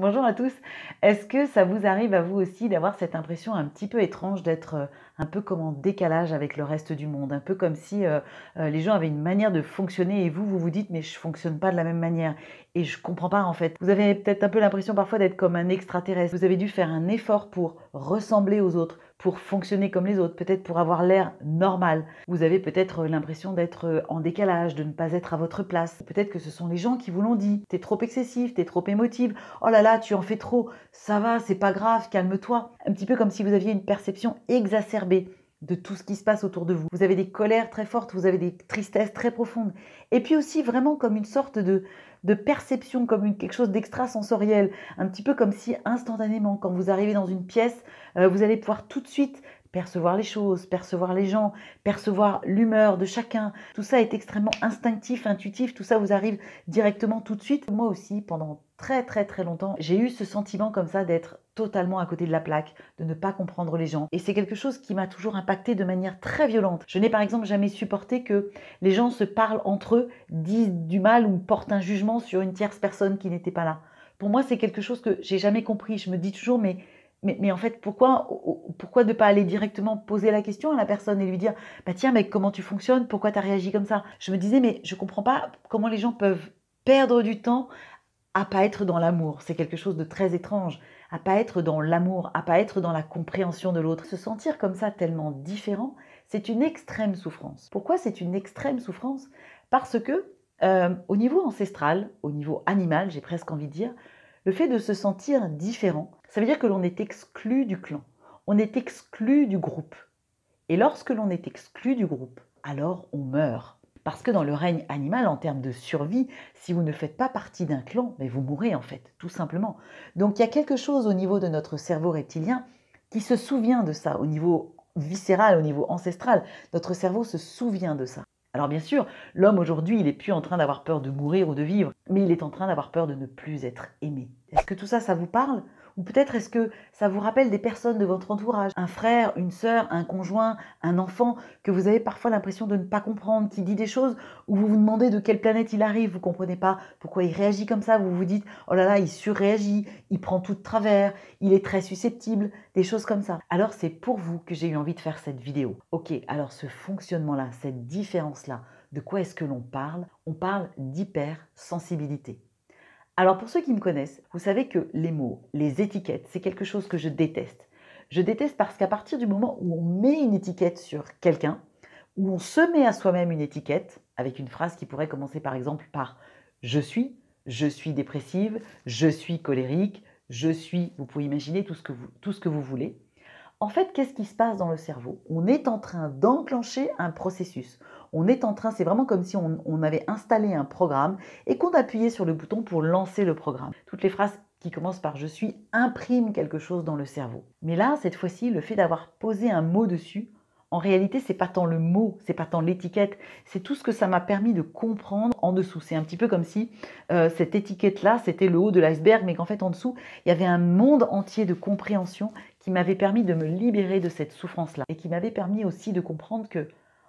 Bonjour à tous. Est-ce que ça vous arrive à vous aussi d'avoir cette impression un petit peu étrange d'être un peu comme en décalage avec le reste du monde, un peu comme si les gens avaient une manière de fonctionner et vous vous dites mais je fonctionne pas de la même manière et je comprends pas en fait. Vous avez peut-être un peu l'impression parfois d'être comme un extraterrestre. Vous avez dû faire un effort pour ressembler aux autres, pour fonctionner comme les autres, peut-être pour avoir l'air normal. Vous avez peut-être l'impression d'être en décalage, de ne pas être à votre place. Peut-être que ce sont les gens qui vous l'ont dit. T'es trop excessif, t'es trop émotive. Oh là là, tu en fais trop. Ça va, c'est pas grave, calme-toi. Un petit peu comme si vous aviez une perception exacerbée de tout ce qui se passe autour de vous. Vous avez des colères très fortes, vous avez des tristesses très profondes. Et puis aussi vraiment comme une sorte de perception, comme quelque chose d'extrasensoriel. Un petit peu comme si instantanément, quand vous arrivez dans une pièce, vous allez pouvoir tout de suite percevoir les choses, percevoir les gens, percevoir l'humeur de chacun. Tout ça est extrêmement instinctif, intuitif, tout ça vous arrive directement tout de suite. Moi aussi, pendant très longtemps, j'ai eu ce sentiment comme ça d'être totalement à côté de la plaque, de ne pas comprendre les gens. Et c'est quelque chose qui m'a toujours impacté de manière très violente. Je n'ai par exemple jamais supporté que les gens se parlent entre eux, disent du mal ou portent un jugement sur une tierce personne qui n'était pas là. Pour moi, c'est quelque chose que j'ai jamais compris. Je me dis toujours, mais en fait, pourquoi ne pas aller directement poser la question à la personne et lui dire bah tiens mec, comment tu fonctionnes, pourquoi tu as réagi comme ça? Je me disais mais je comprends pas comment les gens peuvent perdre du temps à pas être dans l'amour. C'est quelque chose de très étrange. À pas être dans l'amour, à pas être dans la compréhension de l'autre. Se sentir comme ça tellement différent, c'est une extrême souffrance. Pourquoi c'est une extrême souffrance? Parce que au niveau ancestral, au niveau animal, j'ai presque envie de dire, le fait de se sentir différent, ça veut dire que l'on est exclu du clan, on est exclu du groupe. Et lorsque l'on est exclu du groupe, alors on meurt. Parce que dans le règne animal, en termes de survie, si vous ne faites pas partie d'un clan, mais vous mourrez en fait, tout simplement. Donc il y a quelque chose au niveau de notre cerveau reptilien qui se souvient de ça, au niveau viscéral, au niveau ancestral. Notre cerveau se souvient de ça. Alors bien sûr, l'homme aujourd'hui, il n'est plus en train d'avoir peur de mourir ou de vivre, mais il est en train d'avoir peur de ne plus être aimé. Est-ce que tout ça, ça vous parle? Ou peut-être est-ce que ça vous rappelle des personnes de votre entourage? Un frère, une sœur, un conjoint, un enfant que vous avez parfois l'impression de ne pas comprendre, qui dit des choses où vous vous demandez de quelle planète il arrive, vous ne comprenez pas pourquoi il réagit comme ça, vous vous dites oh là là, il surréagit, il prend tout de travers, il est très susceptible, des choses comme ça. Alors c'est pour vous que j'ai eu envie de faire cette vidéo. Ok, alors ce fonctionnement-là, cette différence-là, de quoi est-ce que l'on parle? On parle d'hypersensibilité. Alors pour ceux qui me connaissent, vous savez que les mots, les étiquettes, c'est quelque chose que je déteste. Je déteste parce qu'à partir du moment où on met une étiquette sur quelqu'un, où on se met à soi-même une étiquette, avec une phrase qui pourrait commencer par exemple par je suis dépressive, je suis colérique, je suis, vous pouvez imaginer tout ce que vous voulez. En fait, qu'est-ce qui se passe dans le cerveau? On est en train d'enclencher un processus. On est en train, c'est vraiment comme si on avait installé un programme et qu'on appuyait sur le bouton pour lancer le programme. Toutes les phrases qui commencent par je suis impriment quelque chose dans le cerveau. Mais là, cette fois-ci, le fait d'avoir posé un mot dessus, en réalité, c'est pas tant le mot, c'est pas tant l'étiquette, c'est tout ce que ça m'a permis de comprendre en dessous. C'est un petit peu comme si cette étiquette-là, c'était le haut de l'iceberg, mais qu'en fait, en dessous, il y avait un monde entier de compréhension qui m'avait permis de me libérer de cette souffrance-là et qui m'avait permis aussi de comprendre que,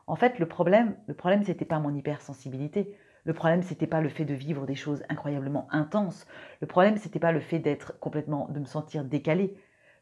en fait, le problème, c'était pas mon hypersensibilité. Le problème, c'était pas le fait de vivre des choses incroyablement intenses. Le problème, c'était pas le fait de me sentir décalé.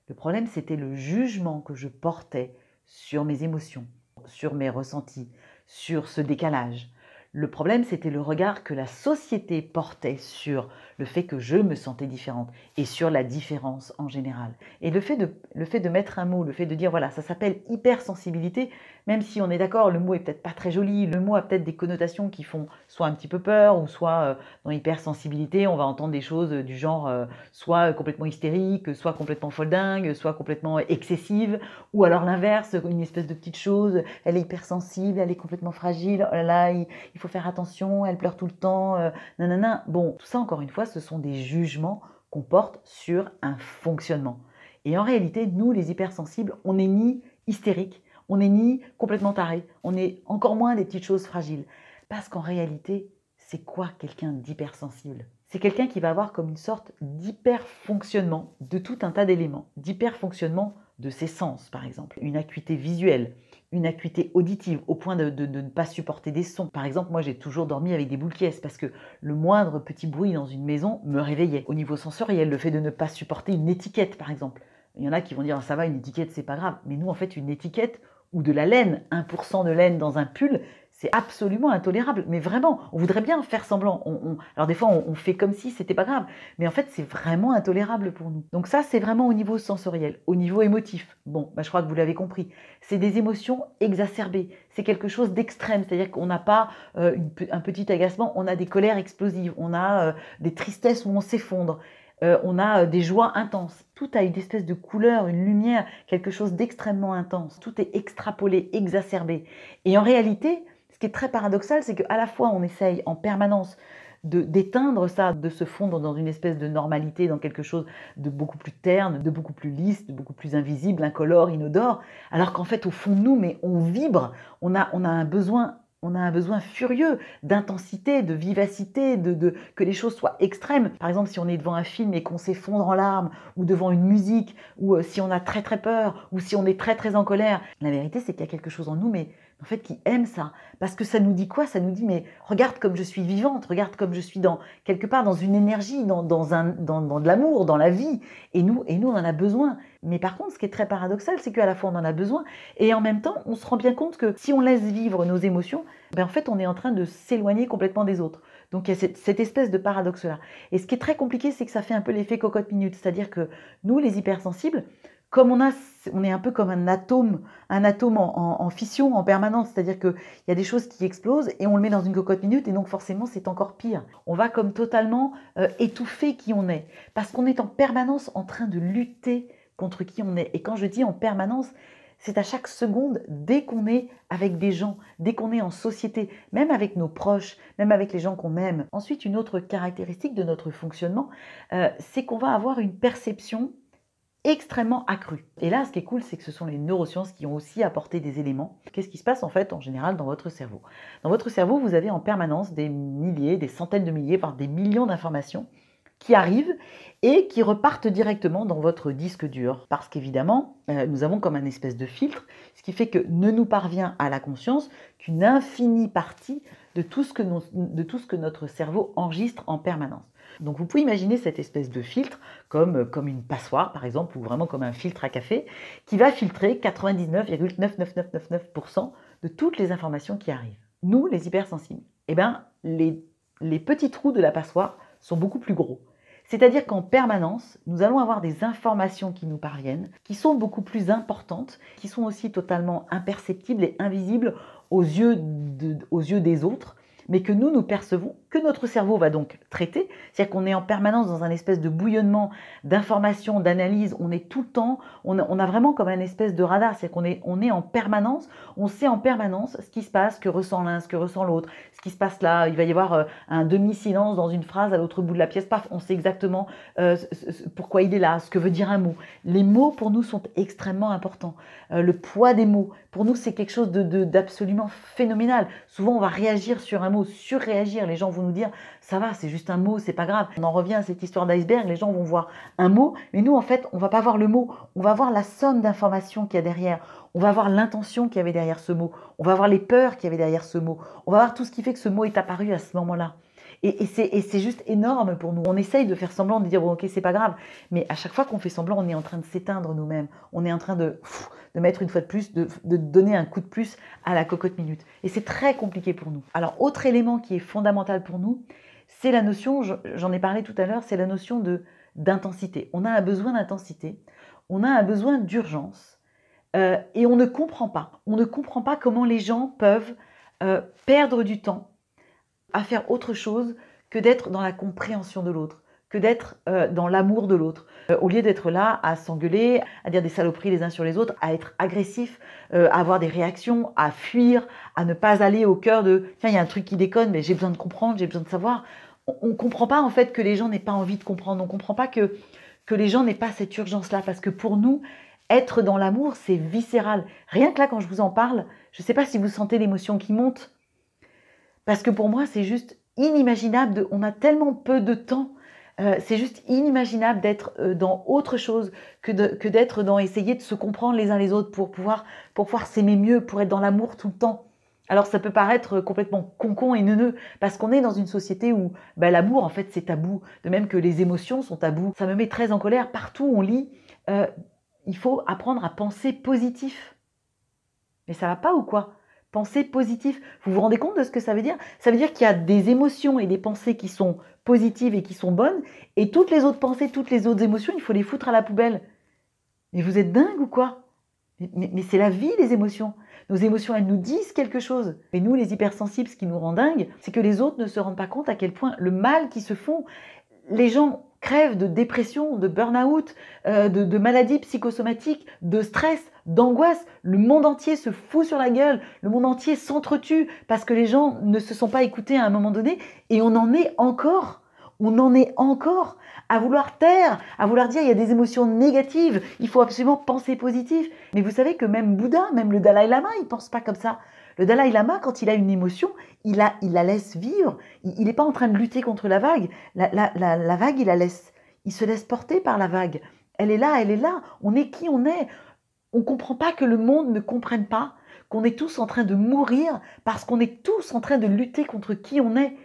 Le problème, c'était le jugement que je portais sur mes émotions, sur mes ressentis, sur ce décalage. Le problème, c'était le regard que la société portait sur le fait que je me sentais différente et sur la différence en général. Et le fait de mettre un mot, le fait de dire voilà, ça s'appelle hypersensibilité, même si on est d'accord, le mot est peut-être pas très joli, le mot a peut-être des connotations qui font soit un petit peu peur, ou soit dans hypersensibilité, on va entendre des choses du genre soit complètement hystérique, soit complètement folle dingue, soit complètement excessive, ou alors l'inverse, une espèce de petite chose, elle est hypersensible, elle est complètement fragile, oh là là, il faut faire attention, elle pleure tout le temps, nanana. Bon, tout ça, encore une fois, ce sont des jugements qu'on porte sur un fonctionnement. Et en réalité, nous, les hypersensibles, on n'est ni hystérique, on n'est ni complètement taré, on est encore moins des petites choses fragiles. Parce qu'en réalité, c'est quoi quelqu'un d'hypersensible? C'est quelqu'un qui va avoir comme une sorte d'hyperfonctionnement de tout un tas d'éléments, d'hyperfonctionnement de ses sens, par exemple, une acuité visuelle, une acuité auditive au point de ne pas supporter des sons. Par exemple, moi j'ai toujours dormi avec des boules qui parce que le moindre petit bruit dans une maison me réveillait. Au niveau sensoriel, le fait de ne pas supporter une étiquette par exemple. Il y en a qui vont dire ça va, une étiquette c'est pas grave. Mais nous en fait une étiquette ou de la laine, 1% de laine dans un pull, c'est absolument intolérable. Mais vraiment, on voudrait bien faire semblant. Alors des fois on fait comme si c'était pas grave. Mais en fait c'est vraiment intolérable pour nous. Donc ça c'est vraiment au niveau sensoriel. Au niveau émotif, bon, je crois que vous l'avez compris. C'est des émotions exacerbées. C'est quelque chose d'extrême. C'est-à-dire qu'on n'a pas un petit agacement, on a des colères explosives. On a des tristesses où on s'effondre. On a des joies intenses. Tout a une espèce de couleur, une lumière, quelque chose d'extrêmement intense. Tout est extrapolé, exacerbé. Et en réalité, ce qui est très paradoxal, c'est qu'à la fois on essaye en permanence d'éteindre ça, de se fondre dans une espèce de normalité, dans quelque chose de beaucoup plus terne, de beaucoup plus lisse, de beaucoup plus invisible, incolore, inodore, alors qu'en fait au fond de nous, mais on vibre, on a un besoin furieux d'intensité, de vivacité, que les choses soient extrêmes. Par exemple, si on est devant un film et qu'on s'effondre en larmes, ou devant une musique, ou si on a très très peur, ou si on est très très en colère, la vérité c'est qu'il y a quelque chose en nous, mais en fait qui aime ça. Parce que ça nous dit quoi? Ça nous dit, mais regarde comme je suis vivante, regarde comme je suis quelque part dans une énergie, dans de l'amour, dans la vie. Et nous, on en a besoin. Mais par contre, ce qui est très paradoxal, c'est qu'à la fois on en a besoin, et en même temps, on se rend bien compte que si on laisse vivre nos émotions, en fait, on est en train de s'éloigner complètement des autres. Donc il y a cette espèce de paradoxe-là. Et ce qui est très compliqué, c'est que ça fait un peu l'effet cocotte-minute. C'est-à-dire que nous, les hypersensibles, comme on est un peu comme un atome en fission en permanence, c'est-à-dire qu'il y a des choses qui explosent et on le met dans une cocotte minute et donc forcément c'est encore pire. On va comme totalement étouffer qui on est, parce qu'on est en permanence en train de lutter contre qui on est. Et quand je dis en permanence, c'est à chaque seconde, dès qu'on est avec des gens, dès qu'on est en société, même avec nos proches, même avec les gens qu'on aime. Ensuite, une autre caractéristique de notre fonctionnement, c'est qu'on va avoir une perception extrêmement accrue. Et là, ce qui est cool, c'est que ce sont les neurosciences qui ont aussi apporté des éléments. Qu'est-ce qui se passe en fait, en général, dans votre cerveau? Dans votre cerveau, vous avez en permanence des milliers, des centaines de milliers, voire des millions d'informations qui arrivent et qui repartent directement dans votre disque dur. Parce qu'évidemment, nous avons comme un espèce de filtre, ce qui fait que ne nous parvient à la conscience qu'une infinie partie de tout ce que notre cerveau enregistre en permanence. Donc vous pouvez imaginer cette espèce de filtre comme une passoire par exemple, ou vraiment comme un filtre à café, qui va filtrer 99,99999% de toutes les informations qui arrivent. Nous, les hypersensibles, les petits trous de la passoire sont beaucoup plus gros. C'est-à-dire qu'en permanence, nous allons avoir des informations qui nous parviennent, qui sont beaucoup plus importantes, qui sont aussi totalement imperceptibles et invisibles aux yeux des autres, mais que nous percevons, que notre cerveau va donc traiter. C'est-à-dire qu'on est en permanence dans un espèce de bouillonnement d'informations, d'analyses. On est tout le temps, on a vraiment comme un espèce de radar. C'est-à-dire qu'on est en permanence, on sait en permanence ce qui se passe, ce que ressent l'un, ce que ressent l'autre, ce qui se passe là. Il va y avoir un demi-silence dans une phrase à l'autre bout de la pièce. Paf, on sait exactement pourquoi il est là, ce que veut dire un mot. Les mots, pour nous, sont extrêmement importants. Le poids des mots, pour nous, c'est quelque chose d'absolument phénoménal. Souvent, on va réagir sur un mot, surréagir. Les gens vont nous dire, ça va, c'est juste un mot, c'est pas grave. On en revient à cette histoire d'iceberg, les gens vont voir un mot, mais nous, en fait, on va pas voir le mot, on va voir la somme d'informations qu'il y a derrière. On va voir l'intention qu'il y avait derrière ce mot. On va voir les peurs qu'il y avait derrière ce mot. On va voir tout ce qui fait que ce mot est apparu à ce moment-là. Et c'est juste énorme pour nous. On essaye de faire semblant, de dire bon, ok, c'est pas grave, mais à chaque fois qu'on fait semblant, on est en train de s'éteindre nous-mêmes. On est en train de mettre une fois de plus, de donner un coup de plus à la cocotte minute. Et c'est très compliqué pour nous. Alors, autre élément qui est fondamental pour nous, c'est la notion, j'en ai parlé tout à l'heure, c'est la notion d'intensité. On a un besoin d'intensité, on a un besoin d'urgence, et on ne comprend pas. On ne comprend pas comment les gens peuvent perdre du temps à faire autre chose que d'être dans la compréhension de l'autre, que d'être dans l'amour de l'autre. Au lieu d'être là à s'engueuler, à dire des saloperies les uns sur les autres, à être agressif, à avoir des réactions, à fuir, à ne pas aller au cœur de « tiens, il y a un truc qui déconne, mais j'ai besoin de comprendre, j'ai besoin de savoir ». On ne comprend pas en fait que les gens n'aient pas envie de comprendre, on ne comprend pas que les gens n'aient pas cette urgence-là, parce que pour nous, être dans l'amour, c'est viscéral. Rien que là, quand je vous en parle, je ne sais pas si vous sentez l'émotion qui monte, parce que pour moi, c'est juste inimaginable. On a tellement peu de temps C'est juste inimaginable d'être dans autre chose que d'être dans essayer de se comprendre les uns les autres pour pouvoir s'aimer mieux, pour être dans l'amour tout le temps. Alors ça peut paraître complètement concon et neuneux, parce qu'on est dans une société où l'amour, en fait, c'est tabou, de même que les émotions sont tabous. Ça me met très en colère. Partout on lit il faut apprendre à penser positif. Mais ça va pas ou quoi? Penser positif. Vous vous rendez compte de ce que ça veut dire? Ça veut dire qu'il y a des émotions et des pensées qui sont positives et qui sont bonnes, et toutes les autres pensées, toutes les autres émotions, il faut les foutre à la poubelle. Mais vous êtes dingue ou quoi? Mais c'est la vie, les émotions. Nos émotions, elles nous disent quelque chose. Et nous, les hypersensibles, ce qui nous rend dingue, c'est que les autres ne se rendent pas compte à quel point le mal qu'ils se font. Les gens crèvent de dépression, de burn-out, de maladies psychosomatiques, de stress, d'angoisse. Le monde entier se fout sur la gueule, le monde entier s'entretue parce que les gens ne se sont pas écoutés à un moment donné, et on en est encore à vouloir taire, à vouloir dire il y a des émotions négatives, il faut absolument penser positif. Mais vous savez que même Bouddha, même le Dalai Lama, il ne pense pas comme ça. Le Dalai Lama, quand il a une émotion, il la laisse vivre. Il n'est pas en train de lutter contre la vague. La vague, il se laisse porter par la vague. Elle est là. On est qui on est. On ne comprend pas que le monde ne comprenne pas, qu'on est tous en train de mourir parce qu'on est tous en train de lutter contre qui on est.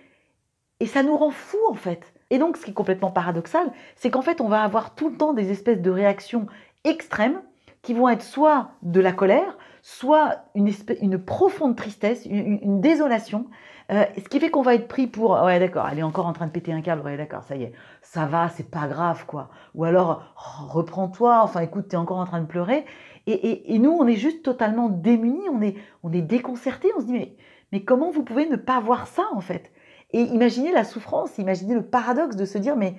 Et ça nous rend fous, en fait. Et donc, ce qui est complètement paradoxal, c'est qu'en fait, on va avoir tout le temps des espèces de réactions extrêmes qui vont être soit de la colère, soit une profonde tristesse, une désolation, ce qui fait qu'on va être pris pour « ouais d'accord, elle est encore en train de péter un câble, ouais d'accord, ça y est, ça va, c'est pas grave quoi ». Ou alors oh, « reprends-toi, enfin écoute, t'es encore en train de pleurer ». Et nous, on est juste totalement démunis, on est déconcertés, on se dit « mais comment vous pouvez ne pas voir ça en fait ?» Et imaginez la souffrance, imaginez le paradoxe de se dire mais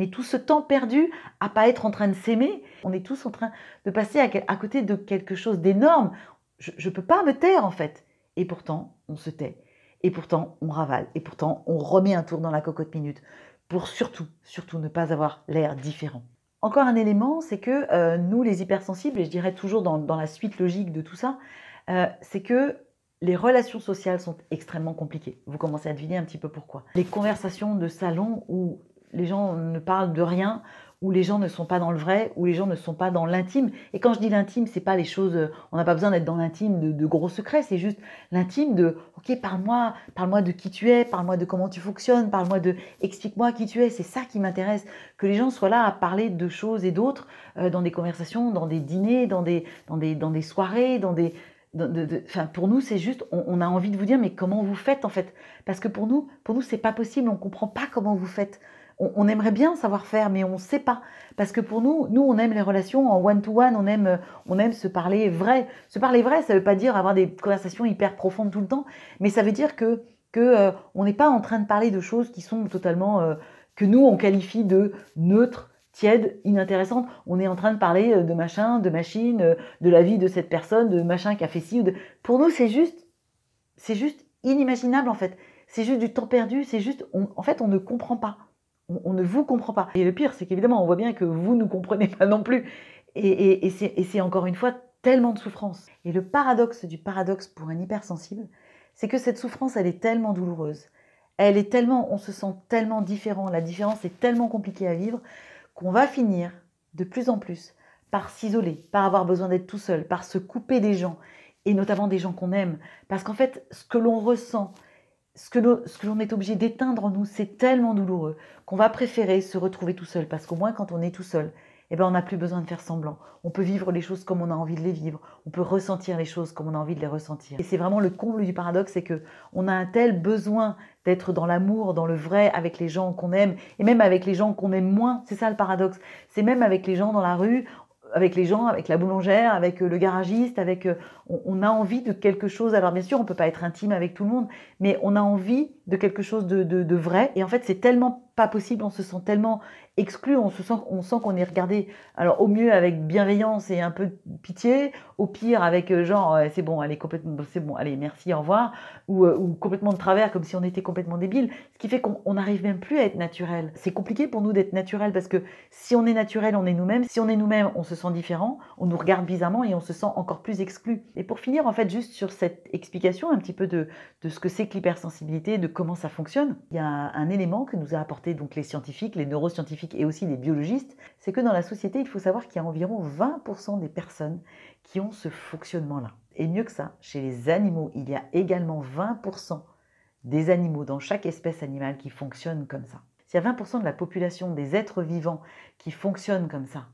tout ce temps perdu à pas être en train de s'aimer, on est tous en train de passer à côté de quelque chose d'énorme. Je ne peux pas me taire en fait. Et pourtant, on se tait. Et pourtant, on ravale. Et pourtant, on remet un tour dans la cocotte minute pour surtout ne pas avoir l'air différent. Encore un élément, c'est que nous, les hypersensibles, et je dirais toujours dans la suite logique de tout ça, c'est que les relations sociales sont extrêmement compliquées. Vous commencez à deviner un petit peu pourquoi. Les conversations de salon où les gens ne parlent de rien, où les gens ne sont pas dans le vrai, où les gens ne sont pas dans l'intime. Et quand je dis l'intime, c'est pas les choses, on n'a pas besoin d'être dans l'intime de gros secrets, c'est juste l'intime de « ok, parle-moi de qui tu es, parle-moi de comment tu fonctionnes, explique-moi qui tu es ». C'est ça qui m'intéresse, que les gens soient là à parler de choses et d'autres dans des conversations, dans des dîners, dans des soirées, pour nous, c'est juste, on a envie de vous dire, mais comment vous faites en fait? Parce que pour nous, c'est pas possible, on ne comprend pas comment vous faites. On aimerait bien savoir faire, mais on ne sait pas. Parce que pour nous, on aime les relations en one-to-one, on aime se parler vrai. Se parler vrai, ça ne veut pas dire avoir des conversations hyper profondes tout le temps, mais ça veut dire que on n'est pas en train de parler de choses qui sont totalement, que nous, on qualifie de neutres, tiède, inintéressante. On est en train de parler de machin, de machine, de la vie de cette personne, de machin qui a fait ci. Pour nous, c'est juste inimaginable en fait. C'est juste du temps perdu, c'est juste, en fait, on ne comprend pas. On ne vous comprend pas. Et le pire, c'est qu'évidemment, on voit bien que vous ne nous comprenez pas non plus. Et c'est encore une fois tellement de souffrance. Et le paradoxe du paradoxe pour un hypersensible, c'est que cette souffrance, elle est tellement douloureuse. On se sent tellement différent. La différence est tellement compliquée à vivre qu'on va finir de plus en plus par s'isoler, par avoir besoin d'être tout seul, par se couper des gens, et notamment des gens qu'on aime. Parce qu'en fait, ce que l'on ressent, ce que l'on est obligé d'éteindre en nous, c'est tellement douloureux qu'on va préférer se retrouver tout seul. Parce qu'au moins, quand on est tout seul, on n'a plus besoin de faire semblant. On peut vivre les choses comme on a envie de les vivre. On peut ressentir les choses comme on a envie de les ressentir. Et c'est vraiment le comble du paradoxe, c'est qu'on a un tel besoin d'être dans l'amour, dans le vrai, avec les gens qu'on aime, et même avec les gens qu'on aime moins. C'est ça le paradoxe. C'est même avec les gens dans la rue, avec les gens, avec la boulangère, avec le garagiste, on a envie de quelque chose. Alors bien sûr, on ne peut pas être intime avec tout le monde, mais on a envie de quelque chose de vrai. Et en fait, c'est tellement pas possible, on se sent tellement exclu, on sent qu'on est regardé, alors au mieux avec bienveillance et un peu de pitié, au pire avec genre c'est bon, allez, merci, au revoir, ou complètement de travers, comme si on était complètement débile, ce qui fait qu'on n'arrive même plus à être naturel. C'est compliqué pour nous d'être naturel, parce que si on est naturel, on est nous-mêmes. Si on est nous-mêmes, on se sent différent, on nous regarde bizarrement et on se sent encore plus exclu. Et pour finir, en fait, juste sur cette explication un petit peu de ce que c'est que l'hypersensibilité, de comment ça fonctionne, il y a un élément que nous a apporté rapporté donc les scientifiques, les neuroscientifiques et aussi les biologistes, c'est que dans la société, il faut savoir qu'il y a environ 20% des personnes qui ont ce fonctionnement-là. Et mieux que ça, chez les animaux, il y a également 20% des animaux dans chaque espèce animale qui fonctionnent comme ça. S'il y a 20% de la population des êtres vivants qui fonctionnent comme ça,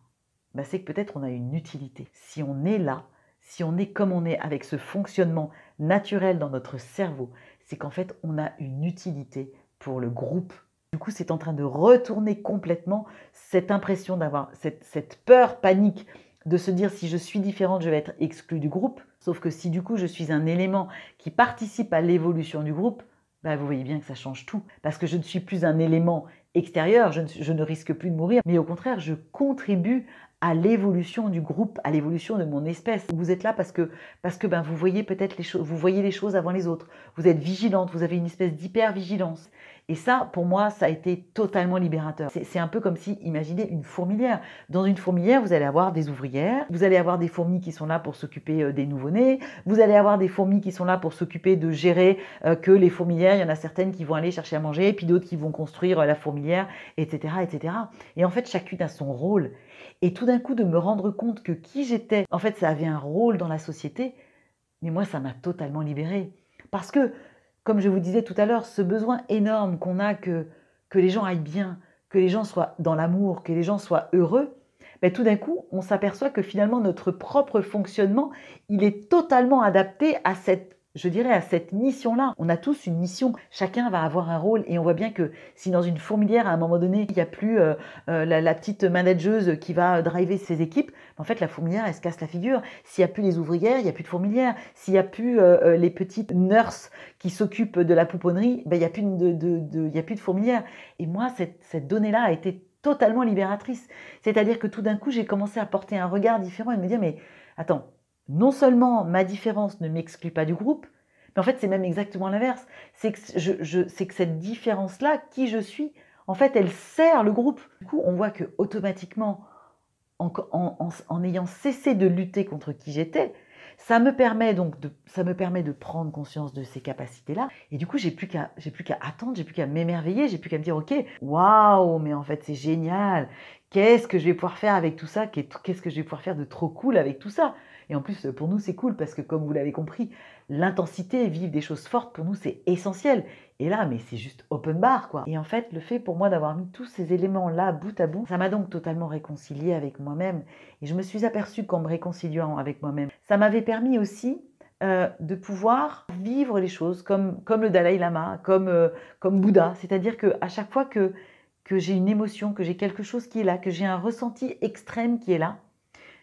bah c'est que peut-être on a une utilité. Si on est là, si on est comme on est avec ce fonctionnement naturel dans notre cerveau, c'est qu'en fait on a une utilité pour le groupe. Du coup, c'est en train de retourner complètement cette impression d'avoir cette peur, panique, de se dire si je suis différente, je vais être exclue du groupe. Sauf que si du coup je suis un élément qui participe à l'évolution du groupe, bah vous voyez bien que ça change tout. Parce que je ne suis plus un élément extérieur, je ne risque plus de mourir, mais au contraire, je contribue à l'évolution du groupe, à l'évolution de mon espèce. Vous êtes là parce que ben, vous voyez peut-être les choses, vous voyez les choses avant les autres. Vous êtes vigilante, vous avez une espèce d'hyper-vigilance. Et ça, pour moi, ça a été totalement libérateur. C'est un peu comme si, imaginez une fourmilière. Dans une fourmilière, vous allez avoir des ouvrières, vous allez avoir des fourmis qui sont là pour s'occuper des nouveau-nés, vous allez avoir des fourmis qui sont là pour s'occuper de gérer que les fourmilières, il y en a certaines qui vont aller chercher à manger, et puis d'autres qui vont construire la fourmilière, etc., etc. Et en fait, chacune a son rôle. Et tout d'un coup, de me rendre compte que qui j'étais, en fait, ça avait un rôle dans la société, mais moi, ça m'a totalement libérée. Parce que, comme je vous disais tout à l'heure, ce besoin énorme qu'on a que les gens aillent bien, que les gens soient dans l'amour, que les gens soient heureux, ben, tout d'un coup, on s'aperçoit que finalement, notre propre fonctionnement, il est totalement adapté à cette, je dirais, à cette mission-là. On a tous une mission, chacun va avoir un rôle et on voit bien que si dans une fourmilière, à un moment donné, il n'y a plus la petite manageuse qui va driver ses équipes, en fait, la fourmilière, elle se casse la figure. S'il n'y a plus les ouvrières, il n'y a plus de fourmilière. S'il n'y a plus les petites nurses qui s'occupent de la pouponnerie, ben, il n'y a plus il y a plus de fourmilière. Et moi, cette donnée-là a été totalement libératrice. C'est-à-dire que tout d'un coup, j'ai commencé à porter un regard différent et de me dire, mais attends, non seulement ma différence ne m'exclut pas du groupe, mais en fait, c'est même exactement l'inverse. C'est que cette différence-là, qui je suis, en fait, elle sert le groupe. Du coup, on voit que automatiquement, en ayant cessé de lutter contre qui j'étais, ça me permet de prendre conscience de ces capacités-là. Et du coup, j'ai plus qu'à attendre, j'ai plus qu'à m'émerveiller, j'ai plus qu'à me dire, ok, waouh, mais en fait, c'est génial. Qu'est-ce que je vais pouvoir faire avec tout ça? Qu'est-ce que je vais pouvoir faire de trop cool avec tout ça? Et en plus, pour nous, c'est cool parce que, comme vous l'avez compris, l'intensité, vivre des choses fortes, pour nous, c'est essentiel. Et là, mais c'est juste open bar, quoi. Et en fait, le fait pour moi d'avoir mis tous ces éléments-là bout à bout, ça m'a donc totalement réconciliée avec moi-même. Et je me suis aperçue qu'en me réconciliant avec moi-même, ça m'avait permis aussi de pouvoir vivre les choses comme le Dalai Lama, comme Bouddha. C'est-à-dire qu'à chaque fois que j'ai une émotion, que j'ai quelque chose qui est là, que j'ai un ressenti extrême qui est là,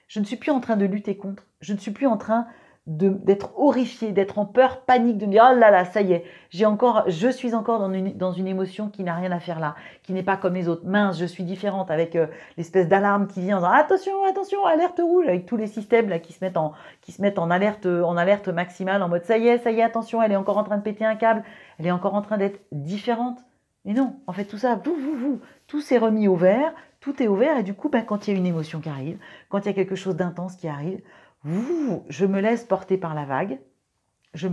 je ne suis plus en train de lutter contre. Je ne suis plus en train d'être horrifiée, d'être en peur, panique, de me dire « Oh là là, ça y est, je suis encore dans une émotion qui n'a rien à faire là, qui n'est pas comme les autres. Mince, je suis différente » avec l'espèce d'alarme qui vient en disant « Attention, attention, alerte rouge » avec tous les systèmes là, qui se mettent en alerte maximale, en mode « Ça y est, attention, elle est encore en train de péter un câble, elle est encore en train d'être différente. » Mais non, en fait, tout ça, tout s'est remis au vert, tout est au vert et du coup, ben, quand il y a une émotion qui arrive, quand il y a quelque chose d'intense qui arrive, je me laisse porter par la vague, je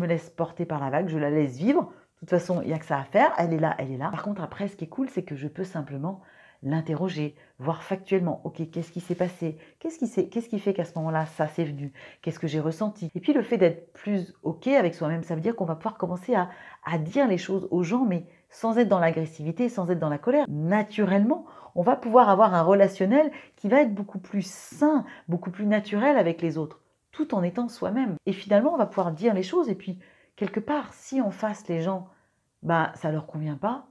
la laisse vivre. De toute façon, il n'y a que ça à faire, elle est là, elle est là. Par contre, après, ce qui est cool, c'est que je peux simplement l'interroger, voir factuellement, ok, qu'est-ce qui s'est passé, qu'est-ce qui fait qu'à ce moment-là, ça s'est venu, qu'est-ce que j'ai ressenti. Et puis le fait d'être plus ok avec soi-même, ça veut dire qu'on va pouvoir commencer à dire les choses aux gens, mais sans être dans l'agressivité, sans être dans la colère. Naturellement, on va pouvoir avoir un relationnel qui va être beaucoup plus sain, beaucoup plus naturel avec les autres, tout en étant soi-même. Et finalement, on va pouvoir dire les choses, et puis, quelque part, si en face les gens, bah, ça leur convient pas,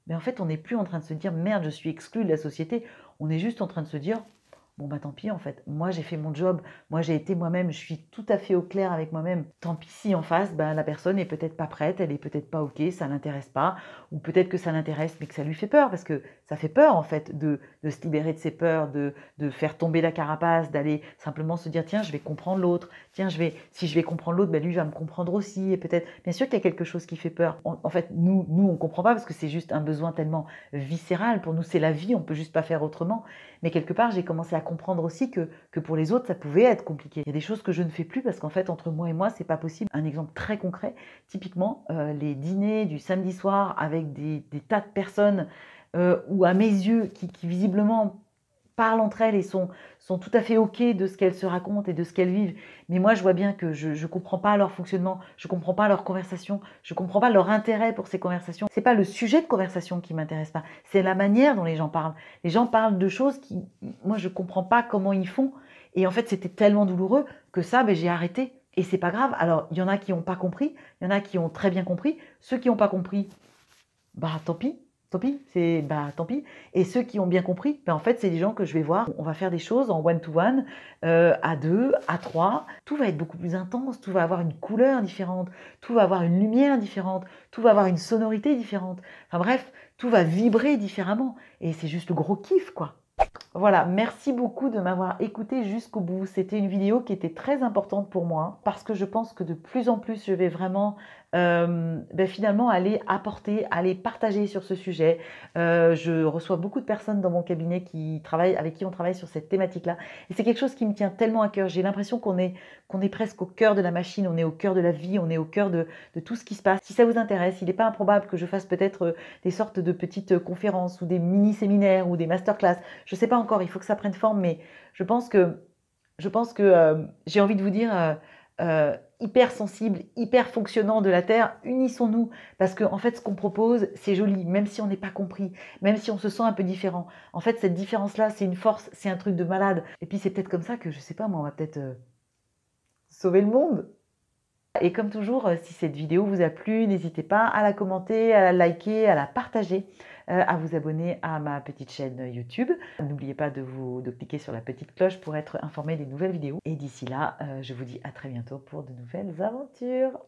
mais en fait, on n'est plus en train de se dire « Merde, je suis exclu de la société ». On est juste en train de se dire « Bon, bah tant pis, en fait. Moi, j'ai fait mon job. Moi, j'ai été moi-même. Je suis tout à fait au clair avec moi-même. Tant pis si en face, bah, la personne n'est peut-être pas prête, elle n'est peut-être pas OK, ça ne l'intéresse pas. Ou peut-être que ça l'intéresse, mais que ça lui fait peur. Parce que ça fait peur, en fait, de se libérer de ses peurs, de faire tomber la carapace, d'aller simplement se dire « Tiens, je vais comprendre l'autre. Tiens, si je vais comprendre l'autre, bah, lui va me comprendre aussi. » Et peut-être, bien sûr qu'il y a quelque chose qui fait peur. En fait, nous, on ne comprend pas parce que c'est juste un besoin tellement viscéral. Pour nous, c'est la vie, on ne peut juste pas faire autrement. Mais quelque part, j'ai commencé à comprendre aussi que pour les autres, ça pouvait être compliqué. Il y a des choses que je ne fais plus parce qu'en fait, entre moi et moi, c'est pas possible. Un exemple très concret, typiquement, les dîners du samedi soir avec des tas de personnes ou à mes yeux, qui visiblement parlent entre elles et sont tout à fait OK de ce qu'elles se racontent et de ce qu'elles vivent. Mais moi, je vois bien que je ne comprends pas leur fonctionnement, je ne comprends pas leur conversation, je ne comprends pas leur intérêt pour ces conversations. C'est pas le sujet de conversation qui m'intéresse pas, c'est la manière dont les gens parlent. Les gens parlent de choses qui, moi, je ne comprends pas comment ils font. Et en fait, c'était tellement douloureux que ça, ben, j'ai arrêté. Et c'est pas grave. Alors, il y en a qui n'ont pas compris, il y en a qui ont très bien compris. Ceux qui n'ont pas compris, bah tant pis, c'est bah tant pis. Et ceux qui ont bien compris, ben en fait, c'est des gens que je vais voir. On va faire des choses en one-to-one, à deux, à trois. Tout va être beaucoup plus intense, tout va avoir une couleur différente, tout va avoir une lumière différente, tout va avoir une sonorité différente. Enfin bref, tout va vibrer différemment. Et c'est juste le gros kiff, quoi. Voilà, merci beaucoup de m'avoir écouté jusqu'au bout. C'était une vidéo qui était très importante pour moi parce que je pense que de plus en plus, je vais vraiment finalement aller apporter, aller partager sur ce sujet. Je reçois beaucoup de personnes dans mon cabinet avec qui on travaille sur cette thématique-là. Et c'est quelque chose qui me tient tellement à cœur. J'ai l'impression qu'on est presque au cœur de la machine, on est au cœur de la vie, on est au cœur de tout ce qui se passe. Si ça vous intéresse, il n'est pas improbable que je fasse peut-être des sortes de petites conférences ou des mini-séminaires ou des masterclass. Je ne sais pas encore, il faut que ça prenne forme, mais je pense que j'ai envie de vous dire, hyper sensible, hyper fonctionnant de la Terre, unissons-nous, parce que en fait, ce qu'on propose, c'est joli, même si on n'est pas compris, même si on se sent un peu différent. En fait, cette différence-là, c'est une force, c'est un truc de malade. Et puis, c'est peut-être comme ça que, je sais pas, moi, on va peut-être sauver le monde. Et comme toujours, si cette vidéo vous a plu, n'hésitez pas à la commenter, à la liker, à la partager, à vous abonner à ma petite chaîne YouTube. N'oubliez pas de cliquer sur la petite cloche pour être informé des nouvelles vidéos. Et d'ici là, je vous dis à très bientôt pour de nouvelles aventures.